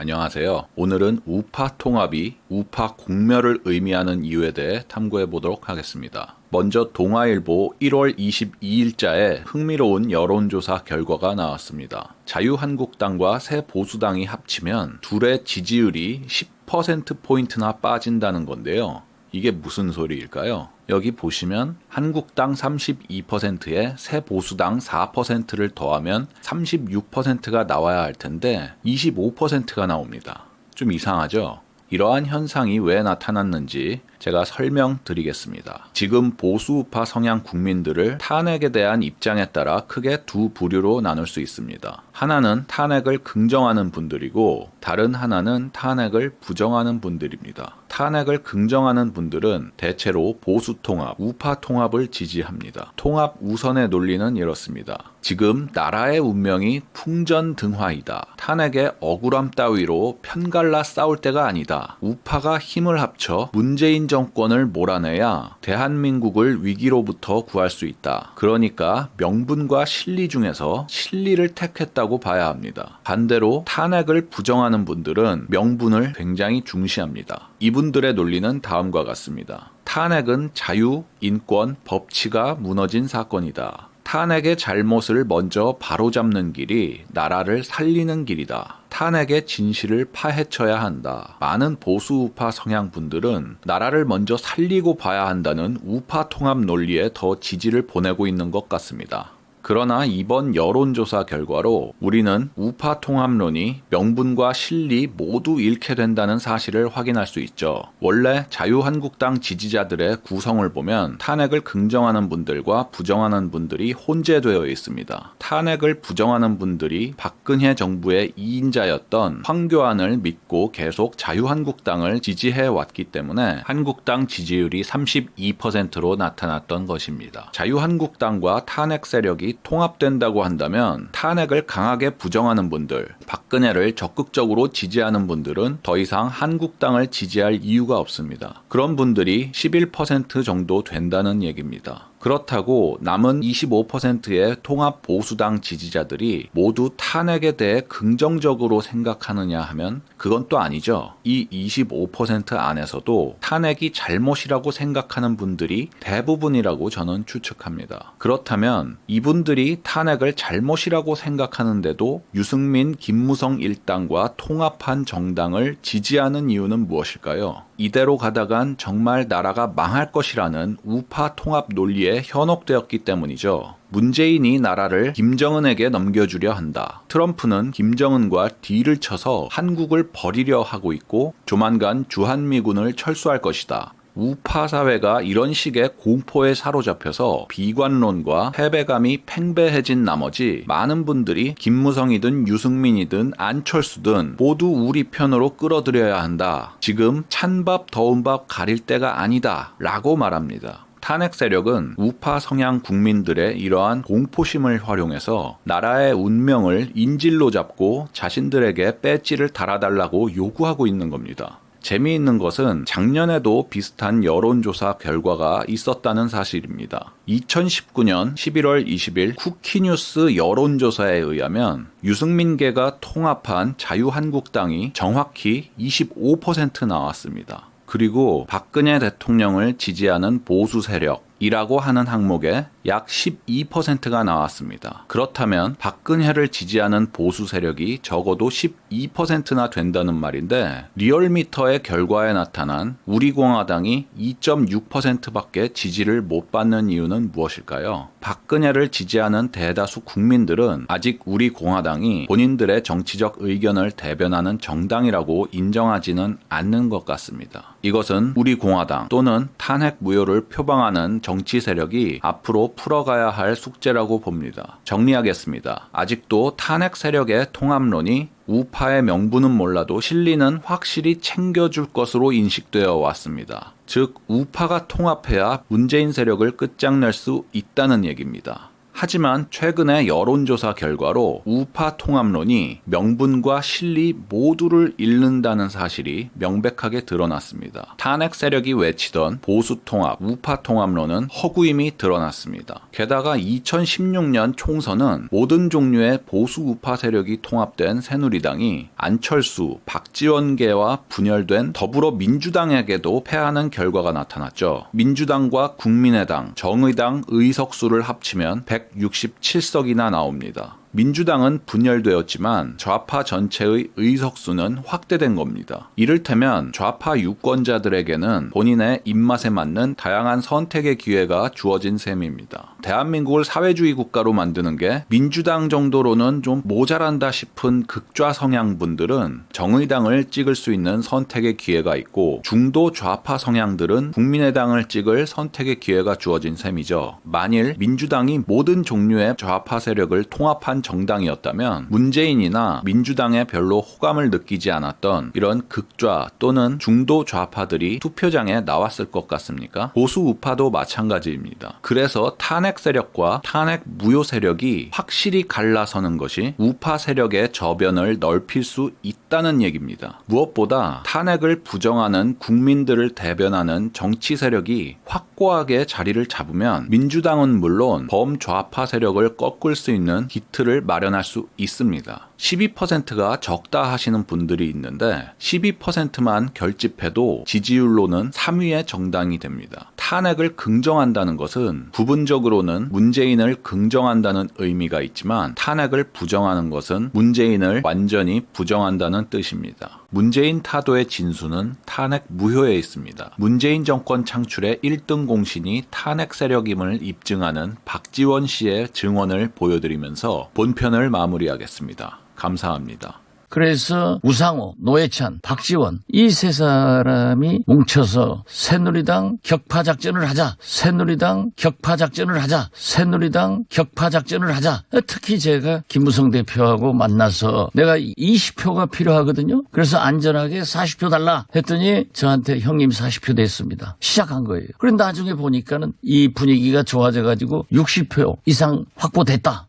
안녕하세요. 오늘은 우파 통합이 우파 공멸을 의미하는 이유에 대해 탐구해 보도록 하겠습니다. 먼저 동아일보 1월 22일자에 흥미로운 여론조사 결과가 나왔습니다. 자유한국당과 새보수당이 합치면 둘의 지지율이 10%포인트나 빠진다는 건데요. 이게 무슨 소리일까요? 여기 보시면 한국당 32%에 새보수당 4%를 더하면 36%가 나와야 할 텐데 25%가 나옵니다. 좀 이상하죠? 이러한 현상이 왜 나타났는지 제가 설명드리겠습니다. 지금 보수우파 성향 국민들을 탄핵에 대한 입장에 따라 크게 두 부류로 나눌 수 있습니다. 하나는 탄핵을 긍정하는 분들이고 다른 하나는 탄핵을 부정하는 분들입니다. 탄핵을 긍정하는 분들은 대체로 보수 통합, 우파 통합을 지지합니다. 통합 우선의 논리는 이렇습니다. 지금 나라의 운명이 풍전등화이다. 탄핵의 억울함 따위로 편갈라 싸울 때가 아니다. 우파가 힘을 합쳐 문재인 정권을 몰아내야 대한민국을 위기로부터 구할 수 있다. 그러니까 명분과 실리 중에서 실리를 택했다고 봐야 합니다. 반대로 탄핵을 부정하는 분들은 명분을 굉장히 중시합니다. 이분들의 논리는 다음과 같습니다. 탄핵은 자유, 인권, 법치가 무너진 사건이다. 탄핵의 잘못을 먼저 바로잡는 길이 나라를 살리는 길이다. 탄핵의 진실을 파헤쳐야 한다. 많은 보수 우파 성향 분들은 나라를 먼저 살리고 봐야 한다는 우파 통합 논리에 더 지지를 보내고 있는 것 같습니다. 그러나 이번 여론조사 결과로 우리는 우파 통합론이 명분과 실리 모두 잃게 된다는 사실을 확인할 수 있죠. 원래 자유한국당 지지자들의 구성을 보면 탄핵을 긍정하는 분들과 부정하는 분들이 혼재되어 있습니다. 탄핵을 부정하는 분들이 박근혜 정부의 2인자였던 황교안을 믿고 계속 자유한국당을 지지해 왔기 때문에 한국당 지지율이 32%로 나타났던 것입니다. 자유한국당과 탄핵 세력이 통합된다고 한다면 탄핵을 강하게 부정하는 분들, 박근혜를 적극적으로 지지하는 분들은 더 이상 한국당을 지지할 이유가 없습니다. 그런 분들이 11% 정도 된다는 얘기입니다. 그렇다고 남은 25%의 통합 보수당 지지자들이 모두 탄핵에 대해 긍정적으로 생각하느냐 하면 그건 또 아니죠. 이 25% 안에서도 탄핵이 잘못이라고 생각하는 분들이 대부분이라고 저는 추측합니다. 그렇다면 이분들이 탄핵을 잘못이라고 생각하는데도 유승민, 김무성 일당과 통합한 정당을 지지하는 이유는 무엇일까요? 이대로 가다간 정말 나라가 망할 것이라는 우파 통합 논리에 현혹되었기 때문이죠. 문재인이 나라를 김정은에게 넘겨주려 한다. 트럼프는 김정은과 딜을 쳐서 한국을 버리려 하고 있고 조만간 주한미군을 철수할 것이다. 우파 사회가 이런 식의 공포에 사로잡혀서 비관론과 패배감이 팽배해진 나머지 많은 분들이 김무성이든 유승민이든 안철수든 모두 우리 편으로 끌어들여야 한다. 지금 찬밥 더운 밥 가릴 때가 아니다. 라고 말합니다. 탄핵 세력은 우파 성향 국민들의 이러한 공포심을 활용해서 나라의 운명을 인질로 잡고 자신들에게 배지를 달아달라고 요구하고 있는 겁니다. 재미있는 것은 작년에도 비슷한 여론조사 결과가 있었다는 사실입니다. 2019년 11월 20일 쿠키뉴스 여론조사에 의하면 유승민계가 통합한 자유한국당이 정확히 25% 나왔습니다. 그리고 박근혜 대통령을 지지하는 보수 세력이라고 하는 항목에 약 12%가 나왔습니다. 그렇다면 박근혜를 지지하는 보수 세력이 적어도 12%나 된다는 말인데 리얼미터의 결과에 나타난 우리공화당이 2.6%밖에 지지를 못 받는 이유는 무엇일까요? 박근혜를 지지하는 대다수 국민들은 아직 우리공화당이 본인들의 정치적 의견을 대변하는 정당이라고 인정하지는 않는 것 같습니다. 이것은 우리공화당 또는 탄핵 무효를 표방하는 정치 세력이 앞으로 풀어가야 할 숙제라고 봅니다. 정리하겠습니다. 아직도 탄핵 세력의 통합론이 우파의 명분은 몰라도 실리는 확실히 챙겨줄 것으로 인식되어 왔습니다. 즉 우파가 통합해야 문재인 세력을 끝장낼 수 있다는 얘기입니다. 하지만 최근의 여론조사 결과로 우파 통합론이 명분과 실리 모두를 잃는다는 사실이 명백하게 드러났습니다. 탄핵 세력이 외치던 보수 통합, 우파 통합론은 허구임이 드러났습니다. 게다가 2016년 총선은 모든 종류의 보수 우파 세력이 통합된 새누리당이 안철수, 박지원계와 분열된 더불어민주당에게도 패하는 결과가 나타났죠. 민주당과 국민의당, 정의당 의석수를 합치면 167석이나 나옵니다. 민주당은 분열되었지만 좌파 전체의 의석수는 확대된 겁니다. 이를테면 좌파 유권자들에게는 본인의 입맛에 맞는 다양한 선택의 기회가 주어진 셈입니다. 대한민국을 사회주의 국가로 만드는 게 민주당 정도로는 좀 모자란다 싶은 극좌 성향 분들은 정의당을 찍을 수 있는 선택의 기회가 있고, 중도 좌파 성향들은 국민의당을 찍을 선택의 기회가 주어진 셈이죠. 만일 민주당이 모든 종류의 좌파 세력을 통합한 정당이었다면 문재인이나 민주당에 별로 호감을 느끼지 않았던 이런 극좌 또는 중도 좌파들이 투표장에 나왔을 것 같습니까? 보수 우파도 마찬가지입니다. 그래서 탄핵 세력과 탄핵 무효 세력이 확실히 갈라서는 것이 우파 세력의 저변을 넓힐 수 있다는 얘기입니다. 무엇보다 탄핵을 부정하는 국민들을 대변하는 정치 세력이 확고하게 자리를 잡으면 민주당은 물론 범좌파 세력을 꺾을 수 있는 기틀을 마련할 수 있습니다. 12%가 적다 하시는 분들이 있는데 12%만 결집해도 지지율로는 3위의 정당이 됩니다. 탄핵을 긍정한다는 것은 부분적으로는 문재인을 긍정한다는 의미가 있지만 탄핵을 부정하는 것은 문재인을 완전히 부정한다는 뜻입니다. 문재인 타도의 진수는 탄핵 무효에 있습니다. 문재인 정권 창출의 1등 공신이 탄핵 세력임을 입증하는 박지원 씨의 증언을 보여드리면서 본편을 마무리하겠습니다. 감사합니다. 그래서 우상호, 노회찬, 박지원 이 세 사람이 뭉쳐서 새누리당 격파작전을 하자, 새누리당 격파작전을 하자, 새누리당 격파작전을 하자. 특히 제가 김무성 대표하고 만나서 내가 20표가 필요하거든요. 그래서 안전하게 40표 달라 했더니 저한테 형님 40표 됐습니다. 시작한 거예요. 그런데 나중에 보니까는 이 분위기가 좋아져가지고 60표 이상 확보됐다.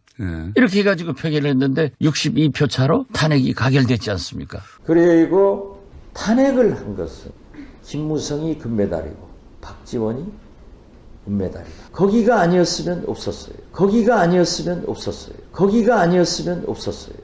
이렇게 해가지고 표결을 했는데 62표 차로 탄핵이 가결됐지 않습니까? 그리고 탄핵을 한 것은 김무성이 금메달이고 박지원이 은메달이다. 거기가 아니었으면 없었어요. 거기가 아니었으면 없었어요. 거기가 아니었으면 없었어요.